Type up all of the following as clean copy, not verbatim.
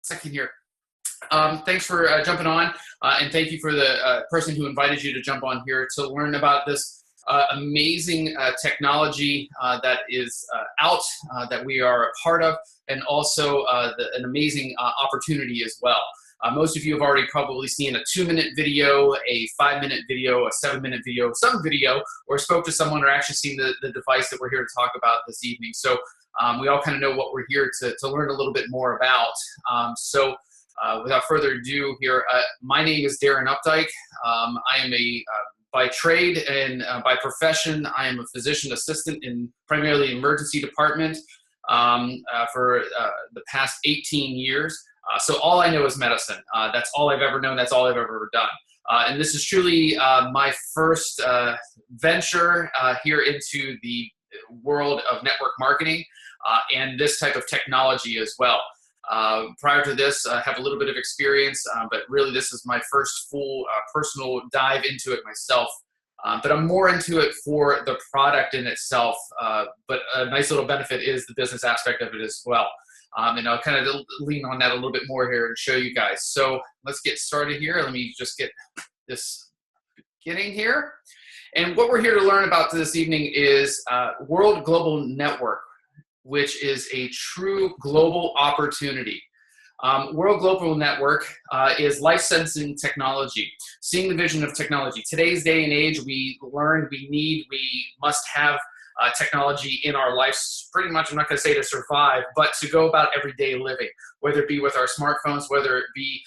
Second here. Thanks for jumping on, and thank you for the person who invited you to jump on here to learn about this amazing technology that is out, that we are a part of, and also an amazing opportunity as well. Most of you have already probably seen a 2-minute video, a 5-minute video, a 7-minute video, some video, or spoke to someone or actually seen the device that we're here to talk about this evening. So we all kind of know what we're here to learn a little bit more about. Without further ado here, my name is Darren Updike. I am by trade and by profession, I am a physician assistant in primarily emergency department for the past 18 years. So all I know is medicine. That's all I've ever known. That's all I've ever done. And this is truly my first venture here into the world of network marketing and this type of technology as well. Prior to this, I have a little bit of experience, but really this is my first full personal dive into it myself. But I'm more into it for the product in itself, but a nice little benefit is the business aspect of it as well. And I'll kind of lean on that a little bit more here and show you guys. So let's get started here. Let me just get this beginning here. And what we're here to learn about this evening is World Global Network, which is a true global opportunity. World Global Network is life-sensing technology, seeing the vision of technology. Today's day and age, we learn, we must have technology in our lives, pretty much, I'm not gonna say to survive, but to go about everyday living, whether it be with our smartphones, whether it be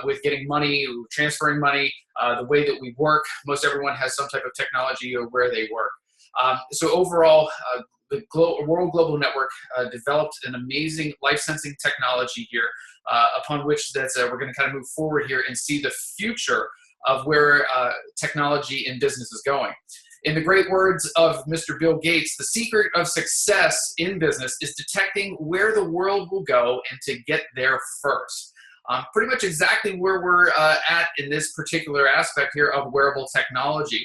with getting money, transferring money, the way that we work. Most everyone has some type of technology or where they work. So overall, the World Global Network developed an amazing life-sensing technology here, upon which we're going to kind of move forward here and see the future of where technology and business is going. In the great words of Mr. Bill Gates, the secret of success in business is detecting where the world will go and to get there first. Pretty much exactly where we're at in this particular aspect here of wearable technology.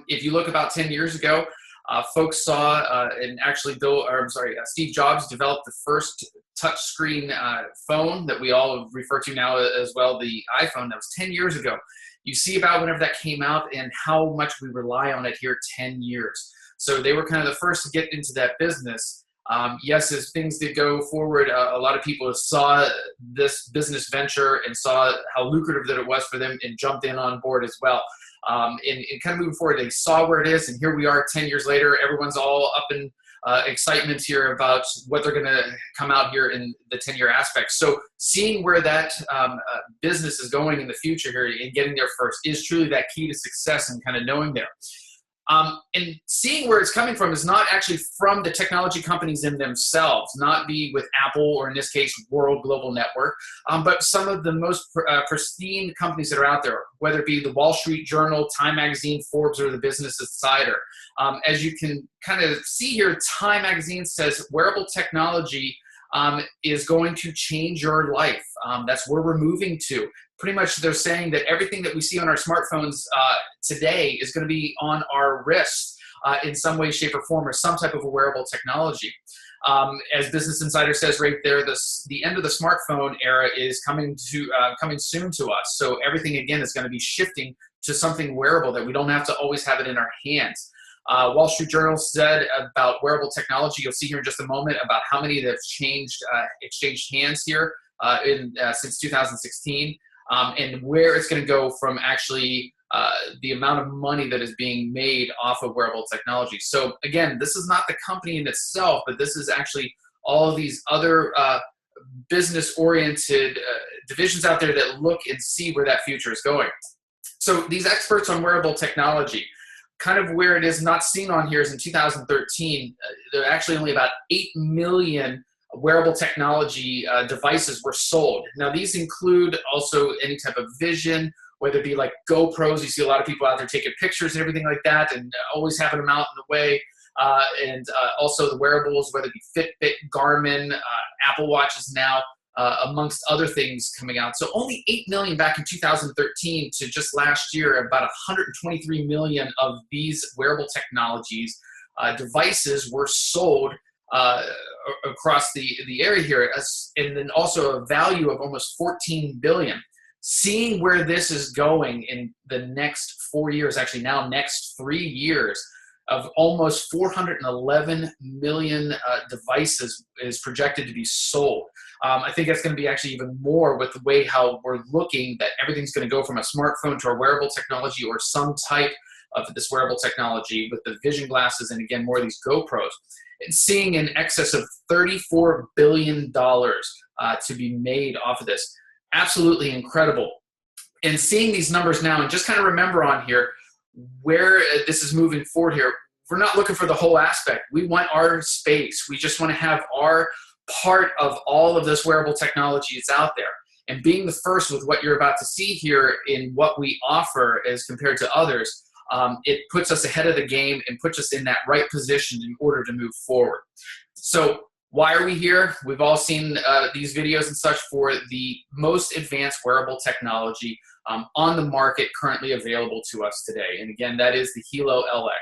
If you look about 10 years ago, folks saw, and actually Steve Jobs developed the first touchscreen phone that we all refer to now as well, the iPhone. That was 10 years ago. You see about whenever that came out and how much we rely on it here 10 years. So they were kind of the first to get into that business. Yes, as things did go forward, a lot of people saw this business venture and saw how lucrative that it was for them and jumped in on board as well. And kind of moving forward, they saw where it is, and here we are 10 years later. Everyone's all up in excitement here about what they're going to come out here in the 10-year aspect. So seeing where that business is going in the future here and getting there first is truly that key to success and kind of knowing there. And seeing where it's coming from is not actually from the technology companies in themselves, not be with Apple or in this case, World Global Network, but some of the most pristine companies that are out there, whether it be the Wall Street Journal, Time Magazine, Forbes, or the Business Insider. As you can kind of see here, Time Magazine says wearable technology is going to change your life. That's where we're moving to. Pretty much they're saying that everything that we see on our smartphones today is going to be on our wrists in some way, shape, or form, or some type of a wearable technology. As Business Insider says right there, the end of the smartphone era is coming soon to us. So everything, again, is going to be shifting to something wearable that we don't have to always have it in our hands. Wall Street Journal said about wearable technology, you'll see here in just a moment, about how many that have exchanged hands here since 2016. And where it's going to go from actually the amount of money that is being made off of wearable technology. So again, this is not the company in itself, but this is actually all of these other business-oriented divisions out there that look and see where that future is going. So these experts on wearable technology, kind of where it is not seen on here is in 2013, there are actually only about 8 million wearable technology devices were sold. Now these include also any type of vision, whether it be like GoPros. You see a lot of people out there taking pictures and everything like that and always having them out in the way. And also the wearables, whether it be Fitbit, Garmin, Apple Watches now, amongst other things coming out. So only 8 million back in 2013 to just last year, about 123 million of these wearable technologies devices were sold across the area here, and then also a value of almost 14 billion. Seeing where this is going in the next 4 years, actually now next 3 years, of almost 411 million devices is projected to be sold. I think that's going to be actually even more with the way how we're looking, that everything's going to go from a smartphone to a wearable technology or some type of this wearable technology with the vision glasses, and again, more of these GoPros. And seeing in excess of $34 billion to be made off of this. Absolutely incredible. And seeing these numbers now, and just kind of remember on here, where this is moving forward here, we're not looking for the whole aspect. We want our space. We just want to have our part of all of this wearable technology that's out there. And being the first with what you're about to see here in what we offer as compared to others, it puts us ahead of the game and puts us in that right position in order to move forward. So why are we here? We've all seen these videos and such for the most advanced wearable technology on the market currently available to us today. And again, that is the Hilo LX.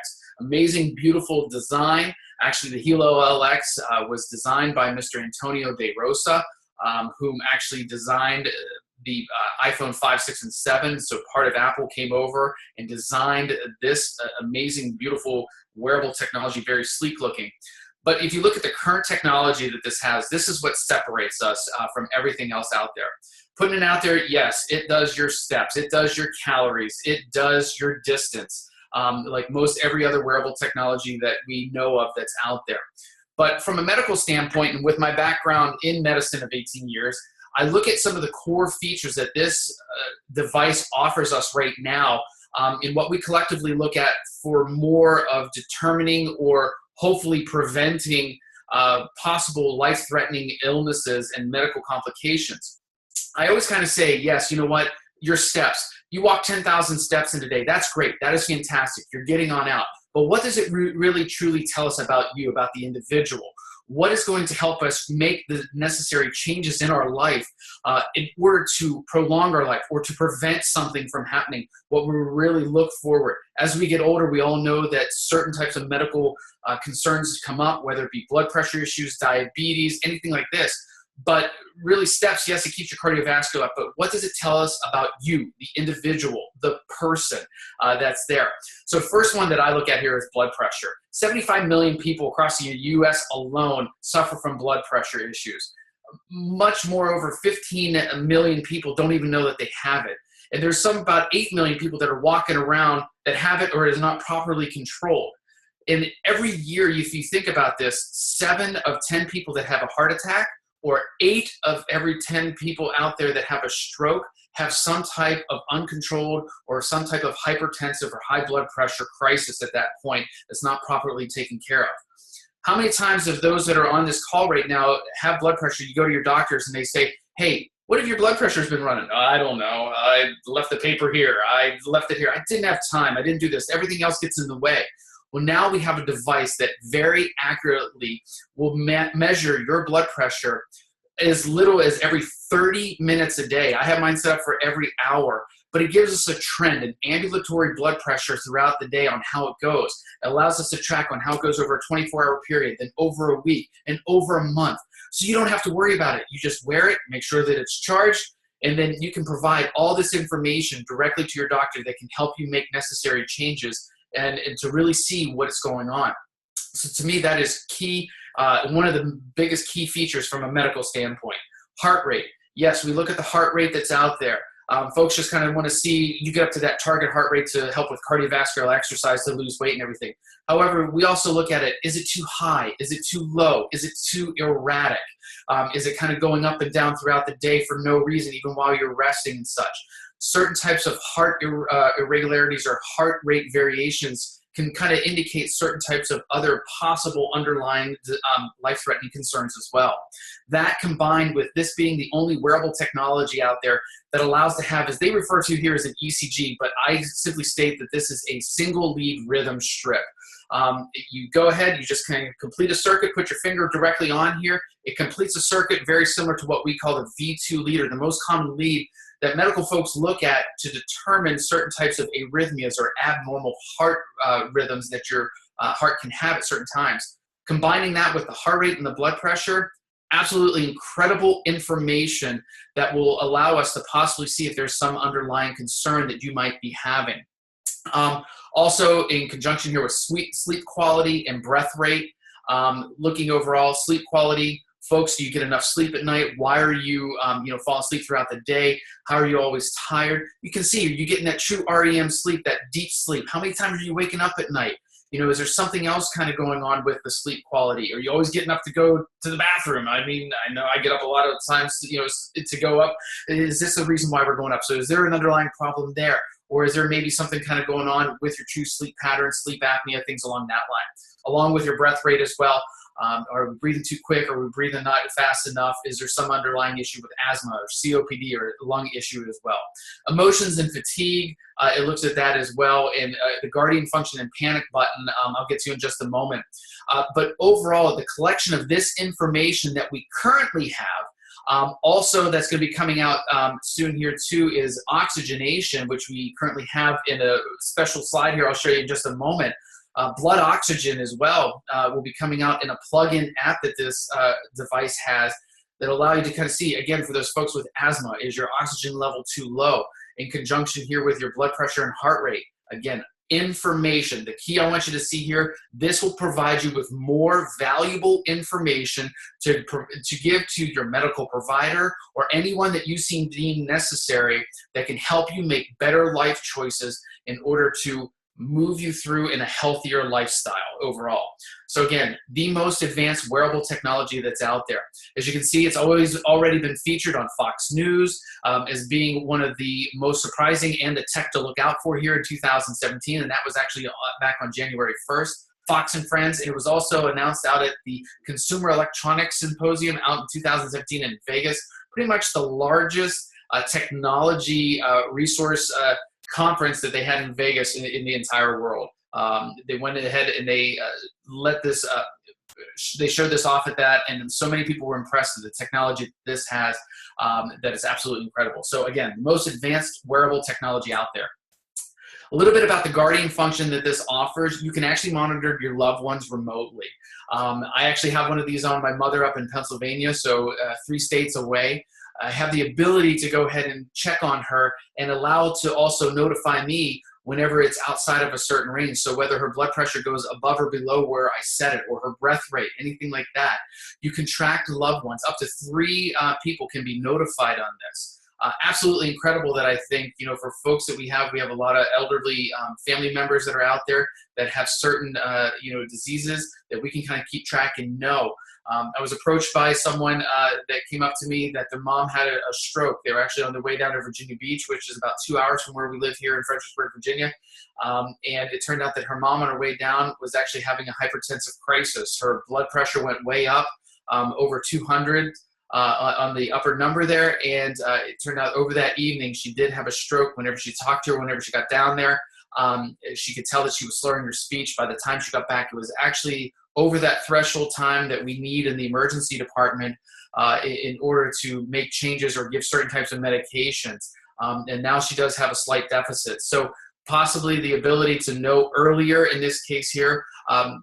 Amazing, beautiful design. Actually, the Hilo LX was designed by Mr. Antonio De Rosa, whom actually designed the iPhone 5, 6, and 7. So part of Apple came over and designed this amazing, beautiful wearable technology, very sleek looking. But if you look at the current technology that this has, this is what separates us from everything else out there. Putting it out there, yes, it does your steps, it does your calories, it does your distance, like most every other wearable technology that we know of that's out there. But from a medical standpoint, and with my background in medicine of 18 years, I look at some of the core features that this device offers us right now in what we collectively look at for more of determining or hopefully preventing possible life-threatening illnesses and medical complications. I always kind of say, yes, you know what, your steps. You walk 10,000 steps in a day. That's great. That is fantastic. You're getting on out. But what does it really, truly tell us about you, about the individual? What is going to help us make the necessary changes in our life in order to prolong our life or to prevent something from happening? What we really look forward. As we get older, we all know that certain types of medical concerns come up, whether it be blood pressure issues, diabetes, anything like this. But really steps, yes, it keeps your cardiovascular up, but what does it tell us about you, the individual, the person that's there? So first one that I look at here is blood pressure. 75 million people across the U.S. alone suffer from blood pressure issues. Much more, over 15 million people don't even know that they have it. And there's about 8 million people that are walking around that have it or is not properly controlled. And every year, if you think about this, 7 of 10 people that have a heart attack, or 8 of every 10 people out there that have a stroke have some type of uncontrolled or some type of hypertensive or high blood pressure crisis at that point that's not properly taken care of. How many times of those that are on this call right now have blood pressure, you go to your doctors and they say, hey, what have your blood pressures been running? I don't know. I left the paper here. I left it here. I didn't have time. I didn't do this. Everything else gets in the way. Well, now we have a device that very accurately will measure your blood pressure as little as every 30 minutes a day. I have mine set up for every hour, but it gives us a trend, an ambulatory blood pressure throughout the day on how it goes. It allows us to track on how it goes over a 24-hour period, then over a week, and over a month. So you don't have to worry about it. You just wear it, make sure that it's charged, and then you can provide all this information directly to your doctor that can help you make necessary changes and to really see what's going on. So to me, that is key, one of the biggest key features from a medical standpoint. Heart rate. Yes, we look at the heart rate that's out there. Folks just kind of want to see you get up to that target heart rate to help with cardiovascular exercise to lose weight and everything. However, we also look at it, is it too high? Is it too low? Is it too erratic? Is it kind of going up and down throughout the day for no reason, even while you're resting and such? Certain types of heart irregularities or heart rate variations can kind of indicate certain types of other possible underlying life-threatening concerns as well. That combined with this being the only wearable technology out there that allows to have, as they refer to here as an ECG, but I simply state that this is a single lead rhythm strip. You go ahead, you just kind of complete a circuit, put your finger directly on here. It completes a circuit very similar to what we call the V2 lead, or the most common lead that medical folks look at to determine certain types of arrhythmias or abnormal heart rhythms that your heart can have at certain times. Combining that with the heart rate and the blood pressure, absolutely incredible information that will allow us to possibly see if there's some underlying concern that you might be having. Also, in conjunction here with sleep quality and breath rate, looking overall sleep quality. Folks, do you get enough sleep at night? Why are you, falling asleep throughout the day? How are you always tired? You can see, are you getting that true REM sleep, that deep sleep? How many times are you waking up at night? Is there something else kind of going on with the sleep quality? Are you always getting up to go to the bathroom? I mean, I know I get up a lot of times, to go up. Is this the reason why we're going up? So is there an underlying problem there? Or is there maybe something kind of going on with your true sleep pattern, sleep apnea, things along that line? Along with your breath rate as well. Are we breathing too quick? Are we breathing not fast enough? Is there some underlying issue with asthma or COPD or lung issue as well? Emotions and fatigue, it looks at that as well. And the guardian function and panic button, I'll get to in just a moment. But overall, the collection of this information that we currently have, also that's going to be coming out soon here too, is oxygenation, which we currently have in a special slide here I'll show you in just a moment. Blood oxygen as well will be coming out in a plug-in app that this device has that allow you to kind of see, again, for those folks with asthma, is your oxygen level too low? In conjunction here with your blood pressure and heart rate. Again, information. The key I want you to see here, this will provide you with more valuable information to give to your medical provider or anyone that you seem deemed necessary that can help you make better life choices in order to move you through in a healthier lifestyle overall. So again, the most advanced wearable technology that's out there. As you can see, it's already been featured on Fox News as being one of the most surprising and a tech to look out for here in 2017, and that was actually back on January 1st. Fox and Friends. It was also announced out at the Consumer Electronics Symposium out in 2017 in Vegas, pretty much the largest technology resource conference that they had in Vegas in the entire world. They went ahead and they they showed this off at that, and so many people were impressed with the technology this has that is absolutely incredible. So again, most advanced wearable technology out there. A little bit about the guardian function that this offers. You can actually monitor your loved ones remotely. I actually have one of these on my mother up in Pennsylvania, so 3 states away. I have the ability to go ahead and check on her and allow to also notify me whenever it's outside of a certain range. So whether her blood pressure goes above or below where I set it, or her breath rate, anything like that. You can track loved ones. Up to 3 people can be notified on this. Absolutely incredible that I think, for folks that we have a lot of elderly family members that are out there that have certain, diseases that we can kind of keep track and know. I was approached by someone that came up to me that their mom had a stroke. They were actually on their way down to Virginia Beach, which is about 2 hours from where we live here in Fredericksburg, Virginia. And it turned out that her mom on her way down was actually having a hypertensive crisis. Her blood pressure went way up, over 200 on the upper number there. And it turned out over that evening, she did have a stroke. Whenever she talked to her, whenever she got down there, she could tell that she was slurring her speech. By the time she got back, it was actually over that threshold time that we need in the emergency department in order to make changes or give certain types of medications. And now she does have a slight deficit. So possibly the ability to know earlier in this case here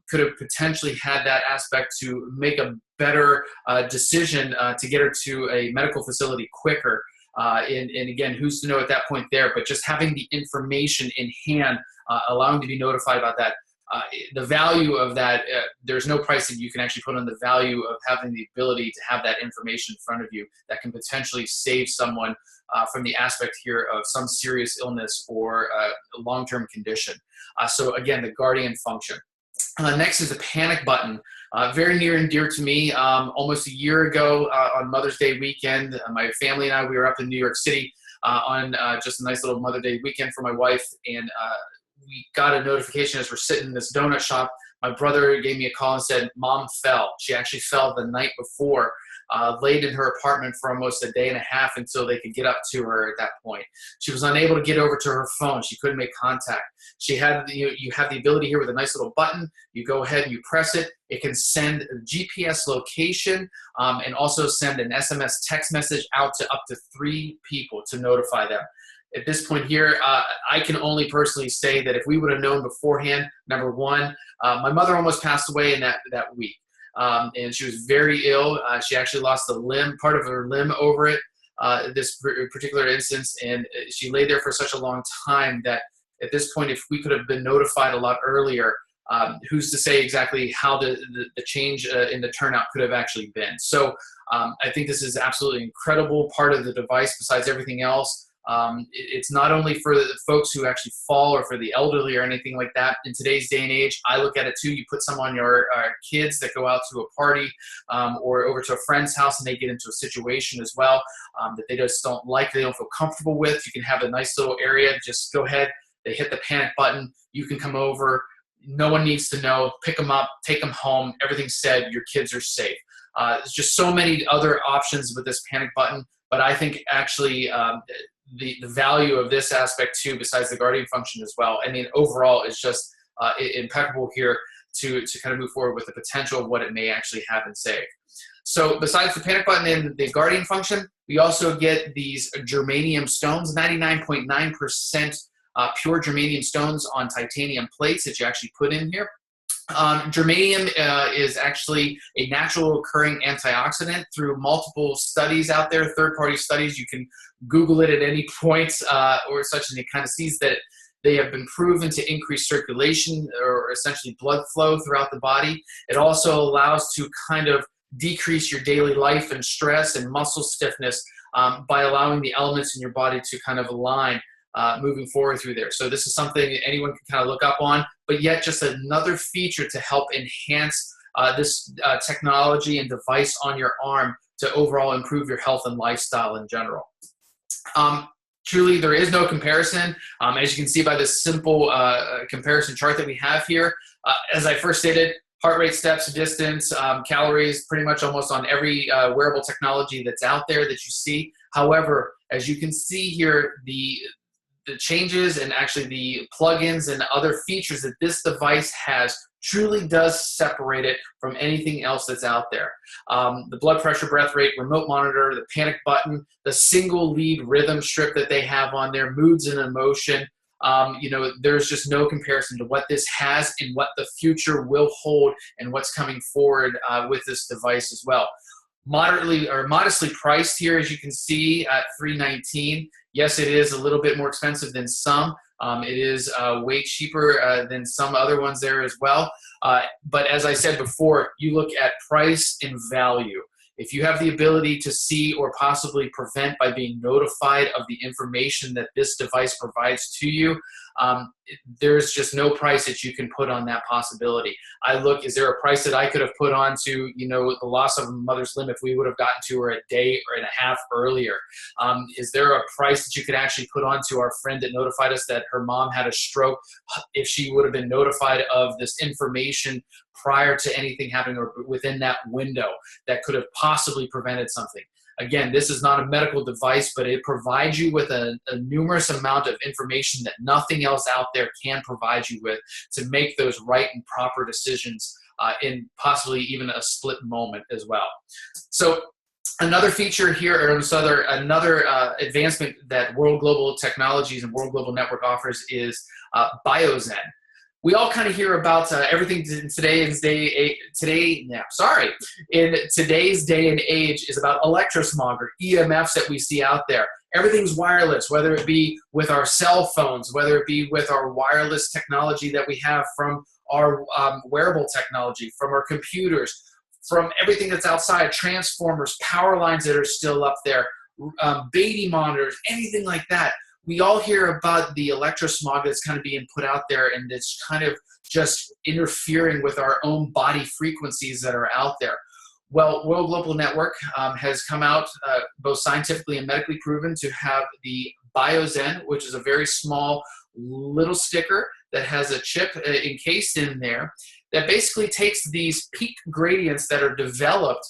could have potentially had that aspect to make a better decision to get her to a medical facility quicker. And again, who's to know at that point there, but just having the information in hand, allowing to be notified about that. The value of that, there's no price that you can actually put on the value of having the ability to have that information in front of you that can potentially save someone from the aspect here of some serious illness or a long-term condition. So again, the guardian function. Next is the panic button. Very near and dear to me. Almost a year ago on Mother's Day weekend, my family and I, we were up in New York City on just a nice little Mother's Day weekend for my wife, and we got a notification as we're sitting in this donut shop. My brother gave me a call and said, Mom fell. She actually fell the night before, laid in her apartment for almost a day and a half until they could get up to her at that point. She was unable to get over to her phone. She couldn't make contact. She had, you have the ability here with a nice little button. You go ahead and you press it. It can send a GPS location and also send an SMS text message out to up to 3 people to notify them. at this point here, I can only personally say that if we would have known beforehand, number one, my mother almost passed away in that week. And she was very ill. She actually lost a limb, part of her limb over it, this particular instance. And she lay there for such a long time that at this point, if we could have been notified a lot earlier, who's to say exactly how the change in the turnout could have actually been. So I think this is absolutely incredible part of the device besides everything else. It's not only for the folks who actually fall or for the elderly or anything like that. In today's day and age, I look at it too. You put some on your kids that go out to a party or over to a friend's house and they get into a situation as well that they just don't like, they don't feel comfortable with. You can have a nice little area. Just go ahead. They hit the panic button. You can come over. No one needs to know. Pick them up. Take them home. Everything's said. Your kids are safe. There's just so many other options with this panic button. But I think actually the value of this aspect too, besides the guardian function as well, I mean, overall is just impeccable here to kind of move forward with the potential of what it may actually have and save. So besides the panic button and the guardian function, we also get these germanium stones, 99.9% pure germanium stones on titanium plates that you actually put in here. Germanium is actually a natural occurring antioxidant through multiple studies out there, third-party studies. You can Google it at any point or such, and it kind of sees that they have been proven to increase circulation or essentially blood flow throughout the body. It also allows to kind of decrease your daily life and stress and muscle stiffness by allowing the elements in your body to kind of align moving forward through there. So this is something anyone can kind of look up on, but yet just another feature to help enhance this technology and device on your arm to overall improve your health and lifestyle in general. Truly, there is no comparison. As you can see by this simple comparison chart that we have here, as I first stated, heart rate, steps, distance, calories, pretty much almost on every wearable technology that's out there that you see. However, as you can see here, the changes and actually the plugins and other features that this device has truly does separate it from anything else that's out there. The blood pressure, breath rate, remote monitor, the panic button, the single lead rhythm strip that they have on there, moods and emotion. You know, there's just no comparison to what this has and what the future will hold and what's coming forward with this device as well. Moderately or modestly priced here, as you can see, at $319. Yes, it is a little bit more expensive than some. It is way cheaper than some other ones there as well. But as I said before, you look at price and value. If you have the ability to see or possibly prevent by being notified of the information that this device provides to you, there's just no price that you can put on that possibility. I look, is there a price that I could have put on to, you know, the loss of a mother's limb if we would have gotten to her a day or and a half earlier? Is there a price that you could actually put on to our friend that notified us that her mom had a stroke if she would have been notified of this information prior to anything happening or within that window that could have possibly prevented something? Again, this is not a medical device, but it provides you with a numerous amount of information that nothing else out there can provide you with to make those right and proper decisions in possibly even a split moment as well. So another feature here, or another advancement that World Global Technologies and World Global Network offers is BioZen. We all kind of hear about everything in today's day and age is about electrosmog or EMFs that we see out there. Everything's wireless, whether it be with our cell phones, whether it be with our wireless technology that we have from our wearable technology, from our computers, from everything that's outside, transformers, power lines that are still up there, Beatty monitors, anything like that. We all hear about the electrosmog that's kind of being put out there, and it's kind of just interfering with our own body frequencies that are out there. Well, World Global Network has come out both scientifically and medically proven to have the BioZen, which is a very small little sticker that has a chip encased in there that basically takes these peak gradients that are developed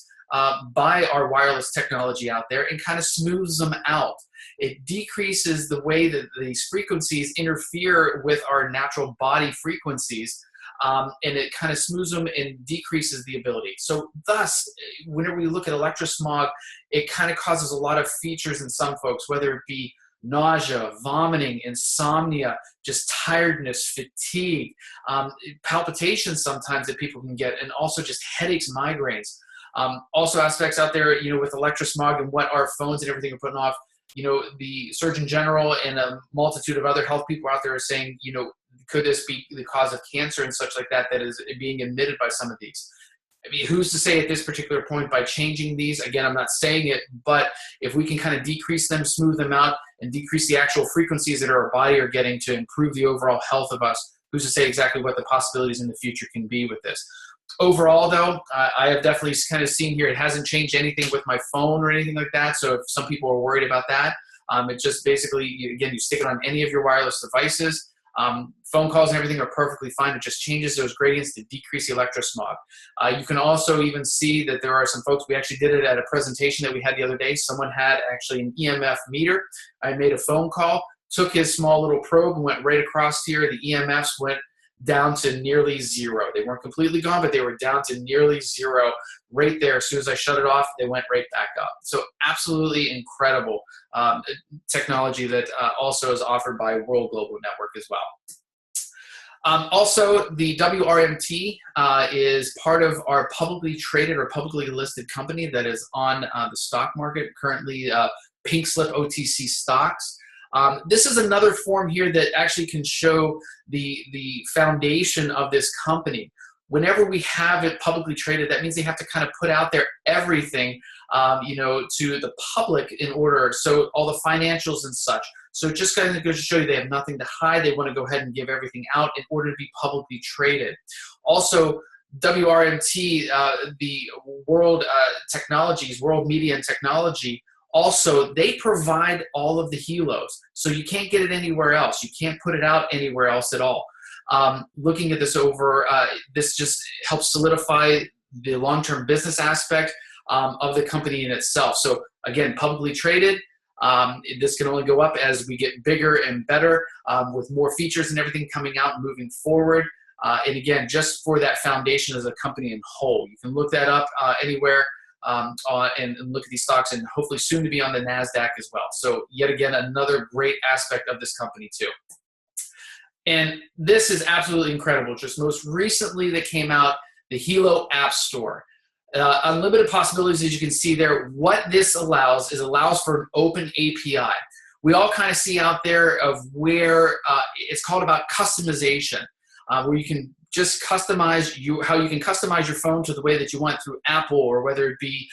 by our wireless technology out there and kind of smooths them out. It decreases the way that these frequencies interfere with our natural body frequencies, and it kind of smooths them and decreases the ability. So thus, whenever we look at electrosmog, it kind of causes a lot of features in some folks, whether it be nausea, vomiting, insomnia, just tiredness, fatigue, palpitations sometimes that people can get, and also just headaches, migraines. Also aspects out there, with electrosmog and what our phones and everything are putting off. The Surgeon General and a multitude of other health people out there are saying, could this be the cause of cancer and such like that is being emitted by some of these? I mean, who's to say at this particular point by changing these? Again, I'm not saying it, but if we can kind of decrease them, smooth them out, and decrease the actual frequencies that our body are getting to improve the overall health of us, who's to say exactly what the possibilities in the future can be with this? Overall, though, I have definitely kind of seen here, it hasn't changed anything with my phone or anything like that. So if some people are worried about that, it's just basically, you stick it on any of your wireless devices. Phone calls and everything are perfectly fine. It just changes those gradients to decrease the electrosmog. You can also even see that there are some folks, we actually did it at a presentation that we had the other day. Someone had actually an EMF meter. I made a phone call, took his small little probe and went right across here. The EMFs went down to nearly zero. They weren't completely gone, but they were down to nearly zero right there. As soon as I shut it off, they went right back up. So absolutely incredible technology that also is offered by World Global Network as well. Also, the WRMT is part of our publicly traded or publicly listed company that is on the stock market, currently pink slip OTC stocks. This is another form here that actually can show the foundation of this company. Whenever we have it publicly traded, that means they have to kind of put out there everything, to the public in order, so all the financials and such. So it just kind of goes to show you they have nothing to hide. They want to go ahead and give everything out in order to be publicly traded. Also, WRMT, the World Technologies, World Media and Technology, also, they provide all of the helos, so you can't get it anywhere else. You can't put it out anywhere else at all. Looking at this over, this just helps solidify the long-term business aspect of the company in itself. So again, publicly traded, this can only go up as we get bigger and better with more features and everything coming out and moving forward. And again, just for that foundation as a company in whole. You can look that up anywhere. And look at these stocks, and hopefully soon to be on the NASDAQ as well. So yet again, another great aspect of this company too. And this is absolutely incredible. Just most recently that came out, the Helo App Store. Unlimited possibilities, as you can see there. What this allows for an open API. We all kind of see out there of where it's called about customization, where you can just customize how you can customize your phone to the way that you want through Apple, or whether it be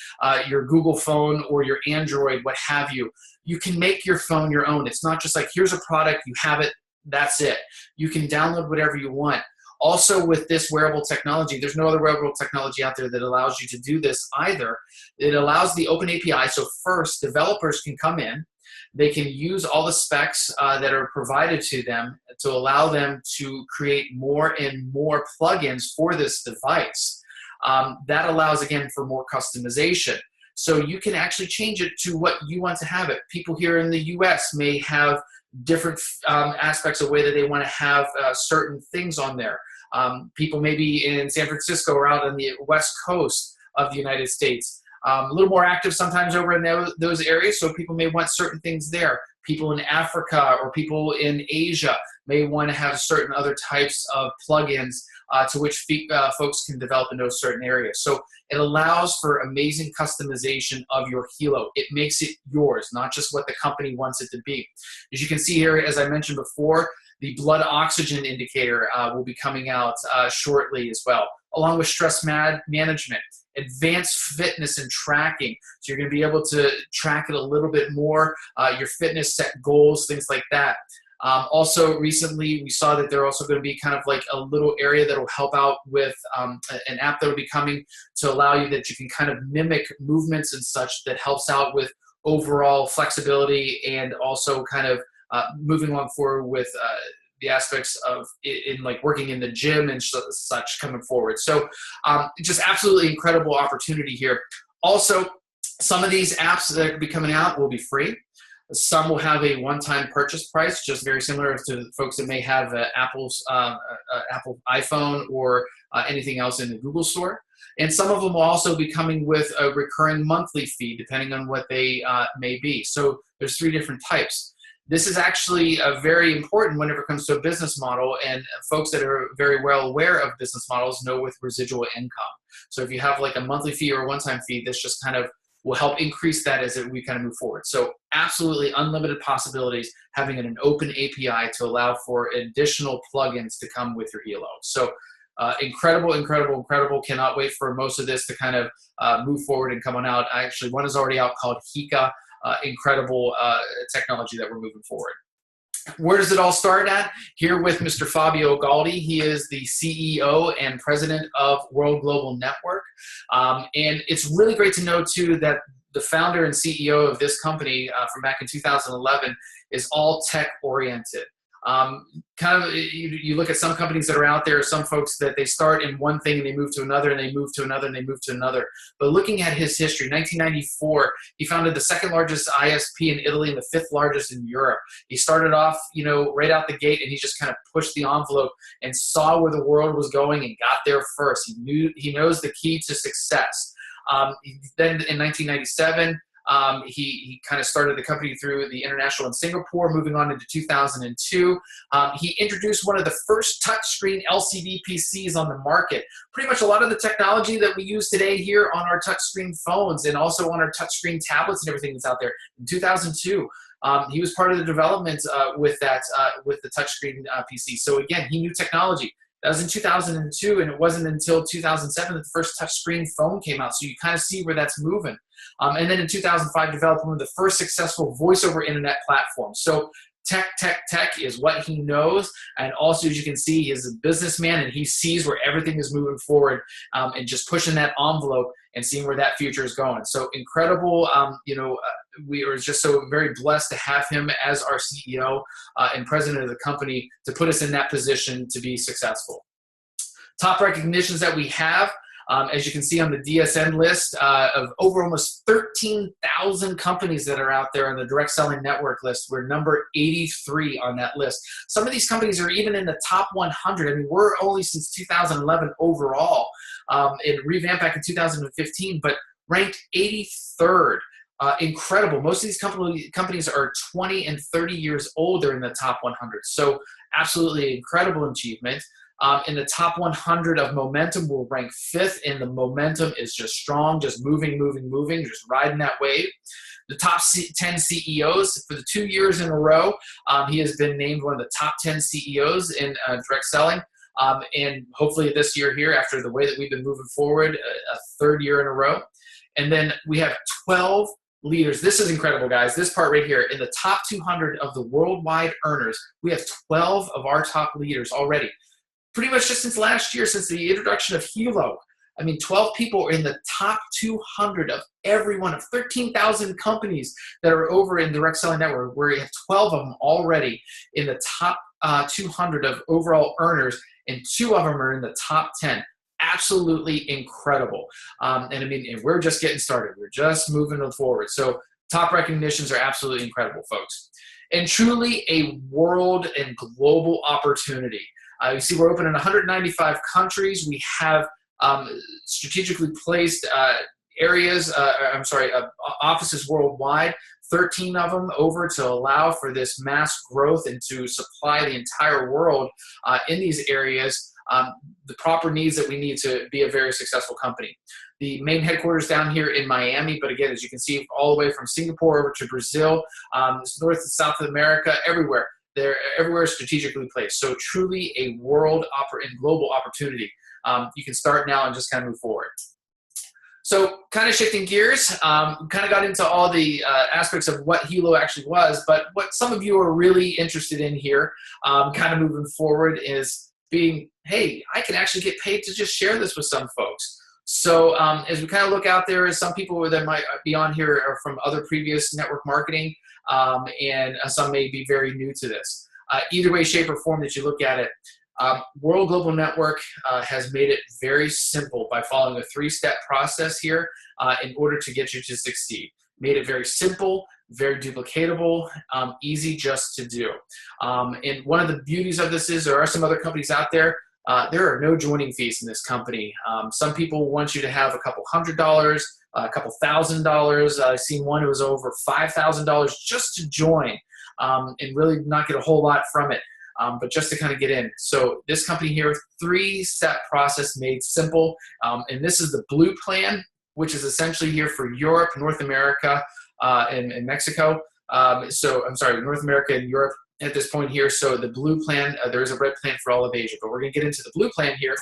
your Google phone or your Android, what have you. You can make your phone your own. It's not just like, here's a product, you have it, that's it. You can download whatever you want. Also, with this wearable technology, there's no other wearable technology out there that allows you to do this either. It allows the open API. So first, developers can come in. They can use all the specs that are provided to them to allow them to create more and more plugins for this device. That allows, again, for more customization. So you can actually change it to what you want to have it. People here in the US may have different aspects of way that they want to have certain things on there. People maybe in San Francisco or out on the West Coast of the United States. A little more active sometimes over in those areas, so people may want certain things there. People in Africa or people in Asia may want to have certain other types of plugins to which folks can develop in those certain areas. So it allows for amazing customization of your Helo. It makes it yours, not just what the company wants it to be. As you can see here, as I mentioned before, the blood oxygen indicator will be coming out shortly as well, along with stress management, advanced fitness and tracking. So you're going to be able to track it a little bit more, your fitness, set goals, things like that. Also, recently, we saw that they're also going to be kind of like a little area that will help out with an app that will be coming to allow you that you can kind of mimic movements and such that helps out with overall flexibility and also kind of moving along forward with the aspects of in like working in the gym and such coming forward. So just absolutely incredible opportunity here. Also, some of these apps that will be coming out will be free. Some will have a one-time purchase price, just very similar to folks that may have Apple's Apple iPhone or anything else in the Google Store. And some of them will also be coming with a recurring monthly fee, depending on what they may be. So there's three different types. This is actually very important whenever it comes to a business model, and folks that are very well aware of business models know with residual income. So if you have like a monthly fee or a one-time fee, this just kind of will help increase that as we kind of move forward. So absolutely unlimited possibilities, having an open API to allow for additional plugins to come with your ELO. So incredible, incredible, incredible. Cannot wait for most of this to kind of move forward and come on out. Actually, one is already out called Hika. Incredible technology that we're moving forward. Where does it all start at? Here with Mr. Fabio Galdi. He is the CEO and president of World Global Network. And it's really great to know, too, that the founder and CEO of this company from back in 2011 is all tech-oriented. Kind of, you look at some companies that are out there, some folks that they start in one thing and they move to another and they move to another and they move to another. But looking at his history, 1994, he founded the second largest ISP in Italy and the fifth largest in Europe. He started off, right out the gate, and he just kind of pushed the envelope and saw where the world was going and got there first. He knows the key to success. Then in 1997, he kind of started the company through the international in Singapore, moving on into 2002. He introduced one of the first touchscreen LCD PCs on the market. Pretty much a lot of the technology that we use today here on our touchscreen phones and also on our touchscreen tablets and everything that's out there. In 2002, he was part of the development with the touchscreen PC. So again, he knew technology. That was in 2002, and it wasn't until 2007 that the first touchscreen phone came out. So you kind of see where that's moving. And then in 2005, developed one of the first successful voice-over internet platforms. So tech is what he knows. And also, as you can see, he is a businessman, and he sees where everything is moving forward and just pushing that envelope and seeing where that future is going. So incredible. We are just so very blessed to have him as our CEO and president of the company to put us in that position to be successful. Top recognitions that we have, as you can see on the DSN list of over almost 13,000 companies that are out there on the direct selling network list. We're number 83 on that list. Some of these companies are even in the top 100. I mean, we're only since 2011 overall. It revamped back in 2015, but ranked 83rd. Incredible. Most of these companies are 20 and 30 years old. They're in the top 100. So absolutely incredible achievement. In the top 100 of momentum, we'll rank 5th, and the momentum is just strong, just moving, just riding that wave. The top 10 CEOs for the 2 years in a row, he has been named one of the top 10 CEOs in direct selling. And hopefully this year here, after the way that we've been moving forward, a 3rd year in a row. And then we have 12 leaders. This is incredible, guys. This part right here, in the top 200 of the worldwide earners, we have 12 of our top leaders already. Pretty much just since last year, since the introduction of Hilo. I mean, 12 people are in the top 200 of every one of 13,000 companies that are over in Direct Selling Network, where you have 12 of them already in the top 200 of overall earners, and 2 of them are in the top 10. Absolutely incredible. And I mean, and we're just getting started. We're just moving forward. So top recognitions are absolutely incredible, folks. And truly a world and global opportunity. You see, we're open in 195 countries. We have strategically placed offices worldwide, 13 of them over to allow for this mass growth and to supply the entire world in these areas the proper needs that we need to be a very successful company. The main headquarters down here in Miami, but again, as you can see, all the way from Singapore over to Brazil, North and South America, everywhere. They're everywhere strategically placed. So truly a world and global opportunity. You can start now and just kind of move forward. So kind of shifting gears, kind of got into all the aspects of what Hilo actually was, but what some of you are really interested in here, kind of moving forward, is being, hey, I can actually get paid to just share this with some folks. So as we kind of look out there, some people that might be on here are from other previous network marketing, and some may be very new to this. Either way, shape, or form that you look at it, World Global Network has made it very simple by following a 3-step process here in order to get you to succeed. Made it very simple, very duplicatable, easy just to do. And one of the beauties of this is there are some other companies out there. There are no joining fees in this company. Some people want you to have a couple $100, a couple $1,000. I've seen one who was over $5,000 just to join. and really not get a whole lot from it. But just to kind of get in. So this company here, 3-step process made simple. And this is the blue plan, which is essentially here for Europe, North America, and Mexico. So I'm sorry, North America and Europe at this point here. So the blue plan, there is a red plan for all of Asia, but we're going to get into the blue plan here.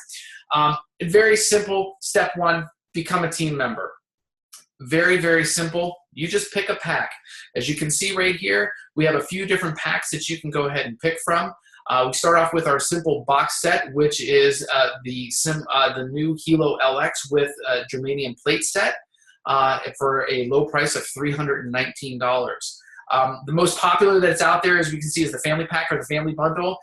Very simple. Step 1, become a team member. Very, very simple. You just pick a pack. As you can see right here, we have a few different packs that you can go ahead and pick from. We start off with our simple box set, which is the new Hilo LX with a germanium plate set for a low price of $319. The most popular that's out there, as we can see, is the family pack or the family bundle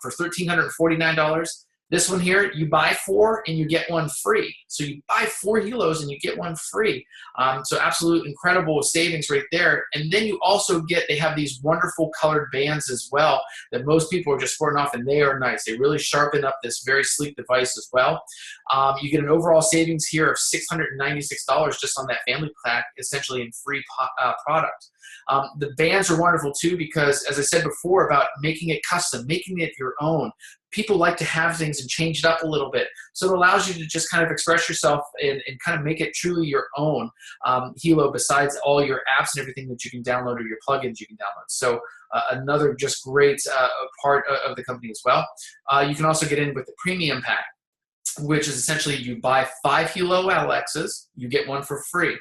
for $1,349. This one here, you buy 4 and you get 1 free. So you buy 4 Hilos and you get 1 free. So absolute incredible savings right there. And then you also get, they have these wonderful colored bands as well that most people are just sporting off, and they are nice. They really sharpen up this very sleek device as well. You get an overall savings here of $696 just on that family pack, essentially in free product. The bands are wonderful too because, as I said before, about making it custom, making it your own. People like to have things and change it up a little bit. So it allows you to just kind of express yourself and kind of make it truly your own Hilo, besides all your apps and everything that you can download or your plugins you can download. So another just great part of the company as well. You can also get in with the premium pack, which is essentially you buy 5 Hilo LXs, you get 1 for free.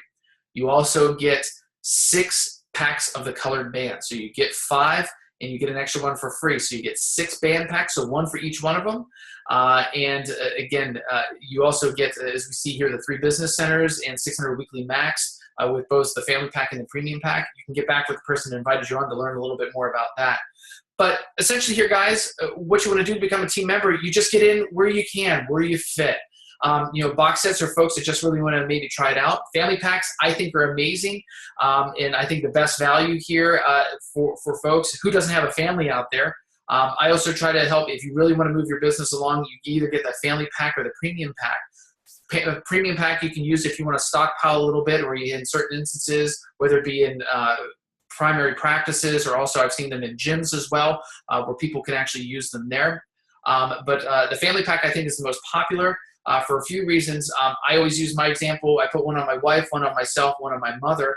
You also get 6 packs of the colored band. So you get 5 and you get an extra 1 for free. So you get 6 band packs, so 1 for each one of them. Again, you also get, as we see here, the 3 business centers and 600 weekly max with both the family pack and the premium pack. You can get back with the person who invited you on to learn a little bit more about that. But essentially here, guys, what you want to do to become a team member, you just get in where you can, where you fit. Box sets are folks that just really want to maybe try it out. Family packs, I think, are amazing. And I think the best value here for folks who doesn't have a family out there. I also try to help if you really want to move your business along, you either get the family pack or the premium pack. Premium pack you can use if you want to stockpile a little bit, or in certain instances, whether it be in primary practices, or also I've seen them in gyms as well, where people can actually use them there. But the family pack, I think, is the most popular. For a few reasons. I always use my example. I put 1 on my wife, 1 on myself, 1 on my mother.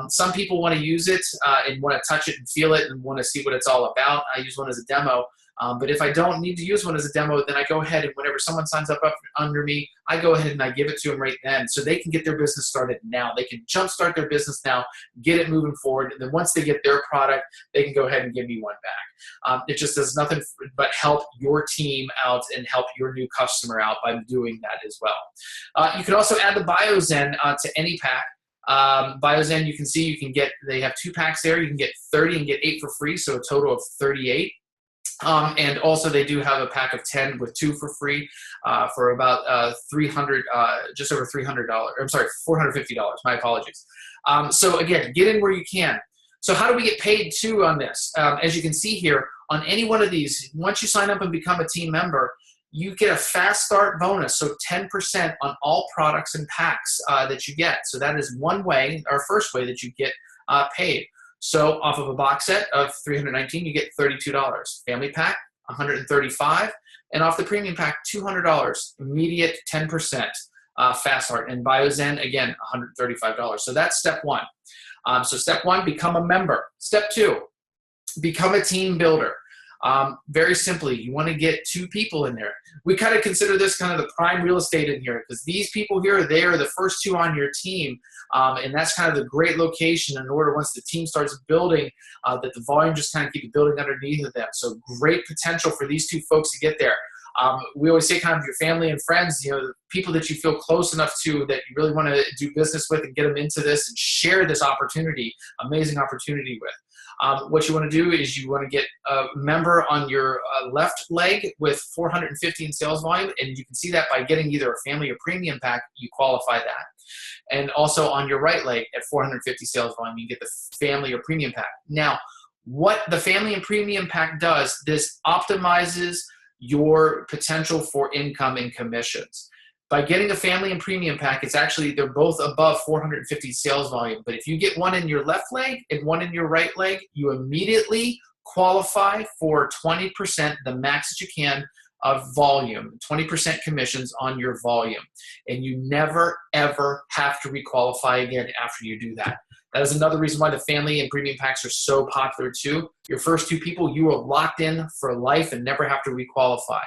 Some people want to use it and want to touch it and feel it and want to see what it's all about. I use 1 as a demo. But if I don't need to use 1 as a demo, then I go ahead and whenever someone signs up under me, I go ahead and I give it to them right then so they can get their business started now. They can jumpstart their business now, get it moving forward, and then once they get their product, they can go ahead and give me 1 back. It just does nothing but help your team out and help your new customer out by doing that as well. You can also add the BioZen to any pack. BioZen, you can see they have 2 packs there. You can get 30 and get 8 for free, so a total of 38. And also they do have a pack of 10 with 2 for free for about just over $300. I'm sorry, $450. My apologies. So again, get in where you can. So how do we get paid too on this? As you can see here, on any one of these, once you sign up and become a team member, you get a fast start bonus, so 10% on all products and packs that you get. So that is one way, or first way, that you get paid. So off of a box set of $319, you get $32. Family pack, $135, and off the premium pack, $200. Immediate 10% fast start. And BioZen, again, $135. So that's step 1. So step 1, become a member. Step 2, become a team builder. Very simply, you want to get 2 people in there. We kind of consider this kind of the prime real estate in here, because these people here, they are the first 2 on your team. And that's kind of the great location in order, once the team starts building, that the volume just kind of keeps building underneath of them. So great potential for these 2 folks to get there. We always say kind of your family and friends, people that you feel close enough to that you really want to do business with and get them into this and share this opportunity, amazing opportunity with. What you want to do is you want to get a member on your left leg with 450 in sales volume, and you can see that by getting either a family or premium pack, you qualify that. And also on your right leg at 450 sales volume, you get the family or premium pack. Now, what the family and premium pack does, this optimizes your potential for income and commissions. By getting a family and premium pack, it's actually, they're both above 450 sales volume. But if you get one in your left leg and one in your right leg, you immediately qualify for 20%, the max that you can, of volume, 20% commissions on your volume. And you never, ever have to requalify again after you do that. That is another reason why the family and premium packs are so popular too. Your first two people, you are locked in for life and never have to requalify.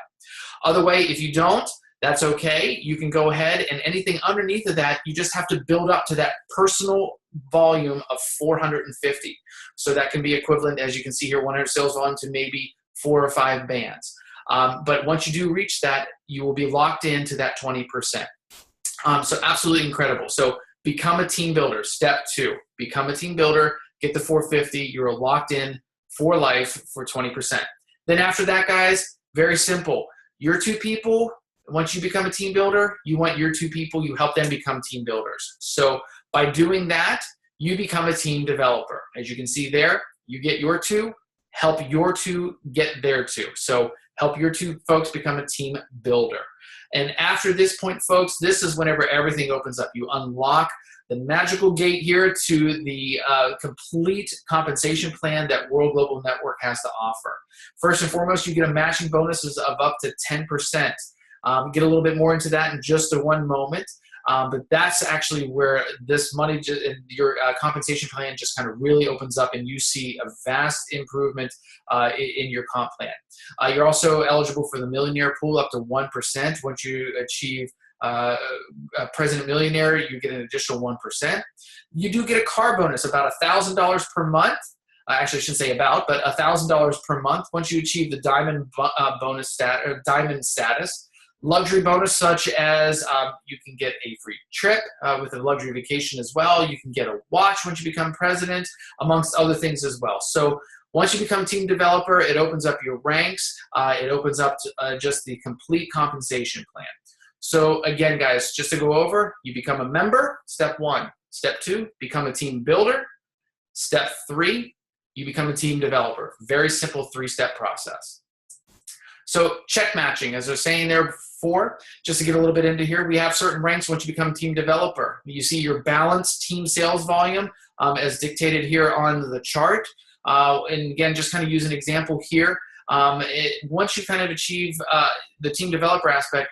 Other way, if you don't, that's okay. You can go ahead, and anything underneath of that, you just have to build up to that personal volume of 450. So that can be equivalent, as you can see here, 100 sales volume to maybe 4 or 5 bands. But once you do reach that, you will be locked into that 20%. So absolutely incredible. So become a team builder. Step 2, become a team builder, get the 450. You're locked in for life for 20%. Then after that, guys, very simple. Your 2 people, once you become a team builder, you want your 2 people, you help them become team builders. So by doing that, you become a team developer. As you can see there, you get your 2, help your 2 get their 2. So help your 2 folks become a team builder. And after this point, folks, this is whenever everything opens up. You unlock the magical gate here to the complete compensation plan that World Global Network has to offer. First and foremost, you get a matching bonuses of up to 10%. Get a little bit more into that in just one moment. But that's actually where this money, your compensation plan just kind of really opens up, and you see a vast improvement in your comp plan. You're also eligible for the millionaire pool up to 1%. Once you achieve President Millionaire, you get an additional 1%. You do get a car bonus, about $1,000 per month. Actually, I shouldn't say about, but $1,000 per month once you achieve the diamond diamond status. Luxury bonus, such as you can get a free trip with a luxury vacation as well. You can get a watch once you become president, amongst other things as well. So once you become team developer, it opens up your ranks. It opens up to, just the complete compensation plan. So again, guys, just to go over, you become a member, step 1. Step 2, become a team builder. Step 3, you become a team developer. Very simple 3-step process. So check matching, as I was saying there before, just to get a little bit into here, we have certain ranks once you become team developer. You see your balanced team sales volume as dictated here on the chart. And again, just kind of use an example here. Once you kind of achieve the team developer aspect,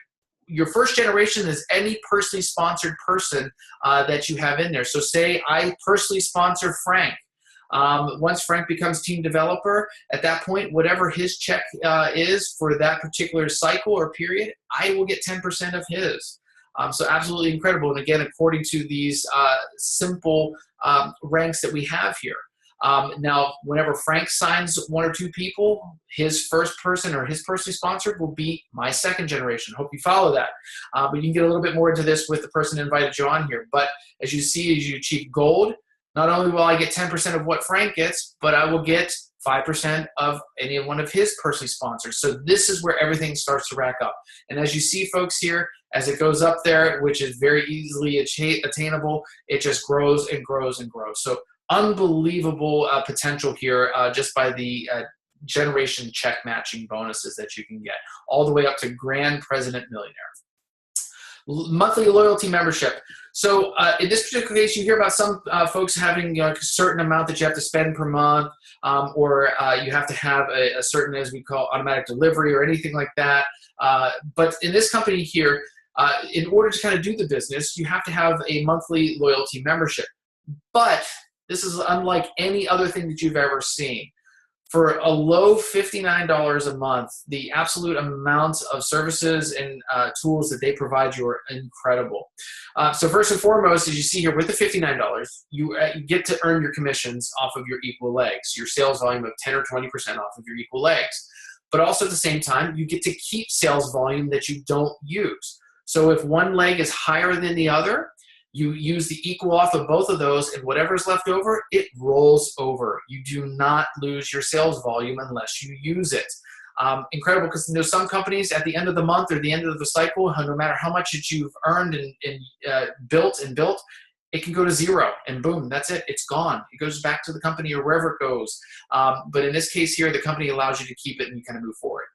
your first generation is any personally sponsored person that you have in there. So say I personally sponsor Frank. Once Frank becomes team developer, at that point, whatever his check is for that particular cycle or period, I will get 10% of his. So absolutely incredible. And again, according to these simple ranks that we have here. Now, whenever Frank signs 1 or 2 people, his first person or his personally sponsored will be my second generation. Hope you follow that. But you can get a little bit more into this with the person who invited you on here. But as you see, as you achieve gold, not only will I get 10% of what Frank gets, but I will get 5% of any one of his personally sponsored. So this is where everything starts to rack up. And as you see, folks, here, as it goes up there, which is very easily attainable, it just grows and grows and grows. So unbelievable potential here just by the generation check matching bonuses that you can get, all the way up to Grand President Millionaire. Monthly loyalty membership. So in this particular case, you hear about some folks having a certain amount that you have to spend per month, or you have to have a certain, as we call, automatic delivery or anything like that. But in this company here, in order to kind of do the business, you have to have a monthly loyalty membership. But this is unlike any other thing that you've ever seen. For a low $59 a month, the absolute amounts of services and tools that they provide you are incredible. So first and foremost, as you see here, with the $59, you get to earn your commissions off of your equal legs, your sales volume of 10 or 20% off of your equal legs. But also at the same time, you get to keep sales volume that you don't use. So if one leg is higher than the other, you use the equal off of both of those, and whatever's left over, it rolls over. You do not lose your sales volume unless you use it. Incredible, because there's some companies at the end of the month or the end of the cycle, no matter how much that you've earned and built, it can go to 0, and boom, that's it. It's gone. It goes back to the company or wherever it goes. But in this case here, the company allows you to keep it and you kind of move forward.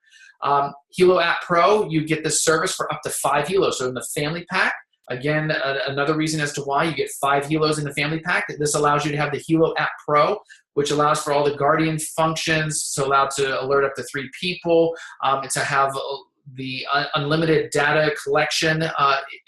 Helo App Pro, you get this service for up to 5 helos. So in the family pack, again, another reason as to why you get 5 helos in the family pack. This allows you to have the Helo App Pro, which allows for all the Guardian functions, to allow to alert up to 3 people, and to have the unlimited data collection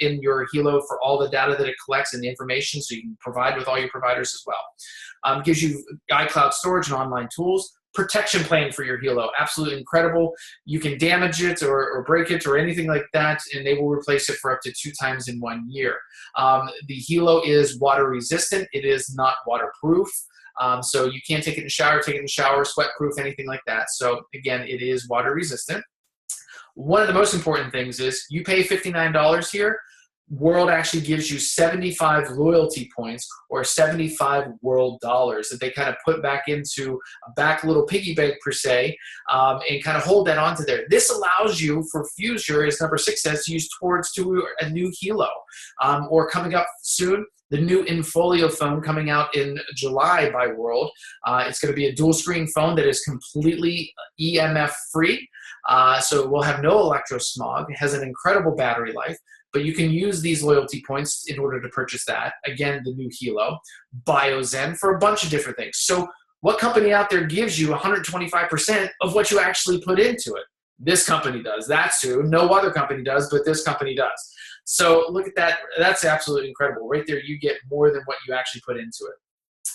in your Helo for all the data that it collects and the information, so you can provide with all your providers as well. Gives you iCloud storage and online tools. Protection plan for your Helo, absolutely incredible. You can damage it or break it or anything like that, and they will replace it for up to 2 times in 1 year. The Helo is water resistant. It is not waterproof. So you can't take it in the shower, sweat proof, anything like that. So again, it is water resistant. One of the most important things is you pay $59 here. World actually gives you 75 loyalty points or 75 World dollars that they kind of put back into a back little piggy bank per se, and kind of hold that onto there. This allows you for future, as number 6 says, to use towards to a new Helo, or coming up soon, the new Infolio phone coming out in July by World. It's going to be a dual screen phone that is completely EMF free. So it will have no electrosmog. It has an incredible battery life. But you can use these loyalty points in order to purchase that. Again, the new Helo, BioZen, for a bunch of different things. So what company out there gives you 125% of what you actually put into it? This company does. That's who. No other company does, but this company does. So look at that. That's absolutely incredible. Right there, you get more than what you actually put into it.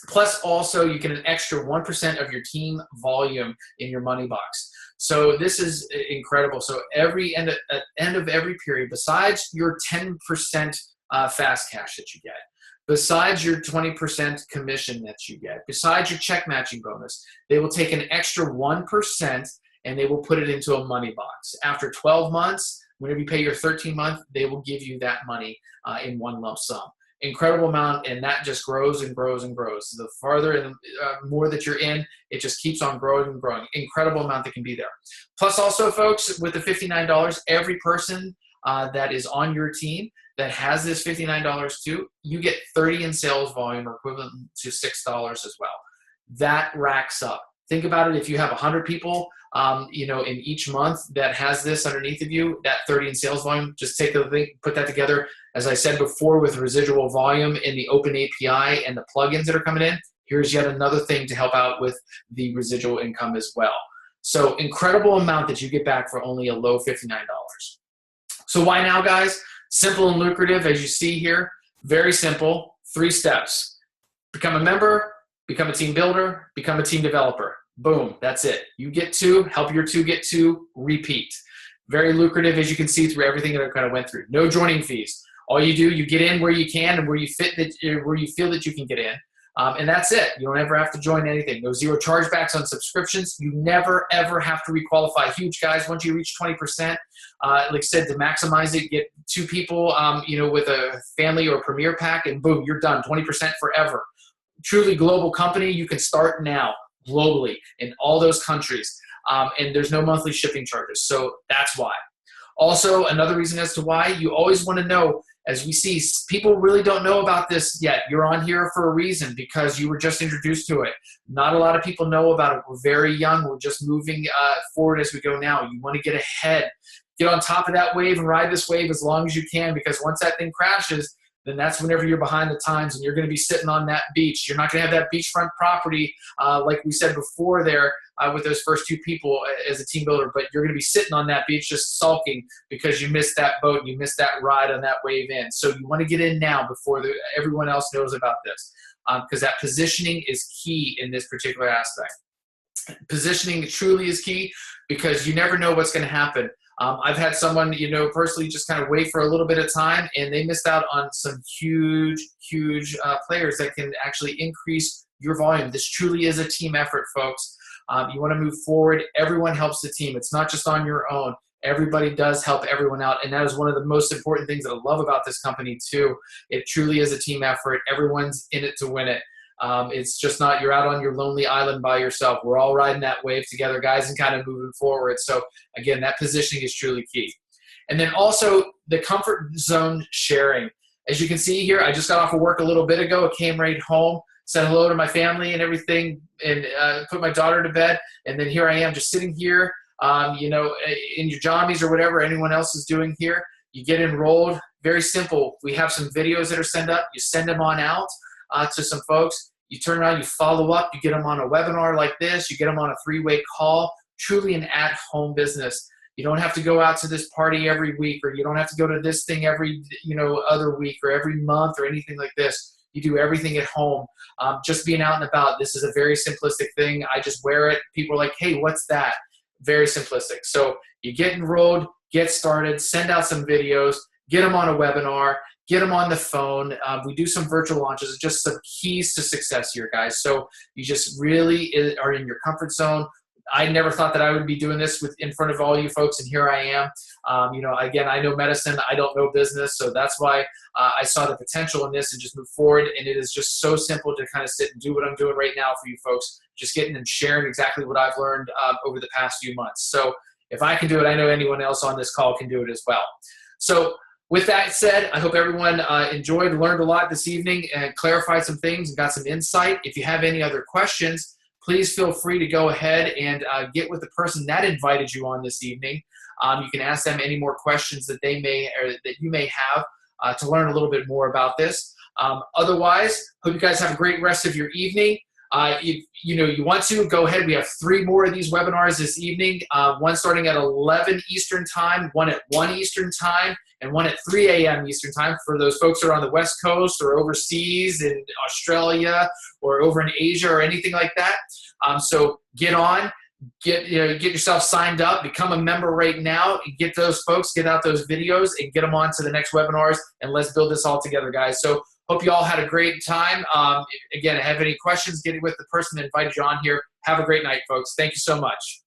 Plus, also, you get an extra 1% of your team volume in your money box. So this is incredible. So at end of every period, besides your 10% fast cash that you get, besides your 20% commission that you get, besides your check matching bonus, they will take an extra 1% and they will put it into a money box. After 12 months, whenever you pay your 13th month, they will give you that money in one lump sum. Incredible amount, and that just grows and grows and grows. The farther and more that you're in, it just keeps on growing and growing. Incredible amount that can be there. Plus also, folks, with the $59, every person that is on your team that has this $59 too, you get 30 in sales volume, equivalent to $6 as well. That racks up. Think about it. If you have 100 people, in each month that has this underneath of you, that 30 in sales volume, just take a thing, put that together. As I said before, with residual volume in the open API and the plugins that are coming in, here's yet another thing to help out with the residual income as well. So incredible amount that you get back for only a low $59. So why now, guys? Simple and lucrative, as you see here. Very simple. 3 steps. Become a member, become a team builder, become a team developer. Boom, that's it. You get 2, help your 2 get 2, repeat. Very lucrative, as you can see through everything that I kind of went through. No joining fees. All you do, you get in where you can and where you feel that you can get in. And that's it. You don't ever have to join anything. No 0 chargebacks on subscriptions. You never, ever have to requalify. Huge, guys. Once you reach 20%, like I said, to maximize it, get 2 people, with a family or a premier pack, and boom, you're done. 20% forever. Truly global company. You can start now globally in all those countries. And there's no monthly shipping charges. So that's why. Also, another reason as to why, you always want to know, as we see, people really don't know about this yet. You're on here for a reason, because you were just introduced to it. Not a lot of people know about it. We're very young. We're just moving forward as we go now. You want to get ahead. Get on top of that wave and ride this wave as long as you can, because once that thing crashes, then that's whenever you're behind the times and you're going to be sitting on that beach. You're not going to have that beachfront property, like we said before there, with those first 2 people as a team builder, but you're going to be sitting on that beach just sulking because you missed that boat and you missed that ride on that wave in. So you want to get in now before everyone else knows about this, because that positioning is key in this particular aspect. Positioning truly is key, because you never know what's going to happen. I've had someone, personally just kind of wait for a little bit of time, and they missed out on some huge players that can actually increase your volume. This truly is a team effort, folks. You want to move forward. Everyone helps the team. It's not just on your own. Everybody does help everyone out, and that is one of the most important things that I love about this company too. It truly is a team effort. Everyone's in it to win it. It's just not you're out on your lonely island by yourself. We're all riding that wave together, guys, and kind of moving forward. So again, that positioning is truly key. And then also the comfort zone sharing. As you can see here, I just got off of work a little bit ago. I came right home, said hello to my family and everything, and put my daughter to bed. And then here I am just sitting here you know, in your jammies or whatever anyone else is doing here. You get enrolled. Very simple. We have some videos that are sent up. You send them on out to some folks. You turn around, you follow up, you get them on a webinar like this, you get them on a 3-way call. Truly an at-home business. You don't have to go out to this party every week, or you don't have to go to this thing every, you know, other week or every month or anything like this. You do everything at home. Just being out and about. This is a very simplistic thing. I just wear it. People are like, hey, what's that? Very simplistic. So you get enrolled, get started, send out some videos, get them on a webinar, get them on the phone. We do some virtual launches. It's just some keys to success here, guys. So you just really are in your comfort zone. I never thought that I would be doing this in front of all you folks, and here I am. You know, again, I know medicine, I don't know business, so that's why I saw the potential in this and just move forward. And it is just so simple to kind of sit and do what I'm doing right now for you folks, just getting and sharing exactly what I've learned over the past few months. So if I can do it, I know anyone else on this call can do it as well. So with that said, I hope everyone enjoyed, learned a lot this evening, and clarified some things and got some insight. If you have any other questions, please feel free to go ahead and get with the person that invited you on this evening. You can ask them any more questions that they may or that you may have to learn a little bit more about this. Otherwise, hope you guys have a great rest of your evening. If you want to, go ahead. We have 3 more of these webinars this evening. One starting at 11 Eastern Time, one at 1 Eastern Time, and one at 3 a.m. Eastern Time for those folks who are on the West Coast or overseas in Australia or over in Asia or anything like that. So get on, get yourself signed up, become a member right now, and get those folks, get out those videos, and get them on to the next webinars, and let's build this all together, guys. So hope you all had a great time. Again, have any questions, get it with the person that invited you on here. Have a great night, folks. Thank you so much.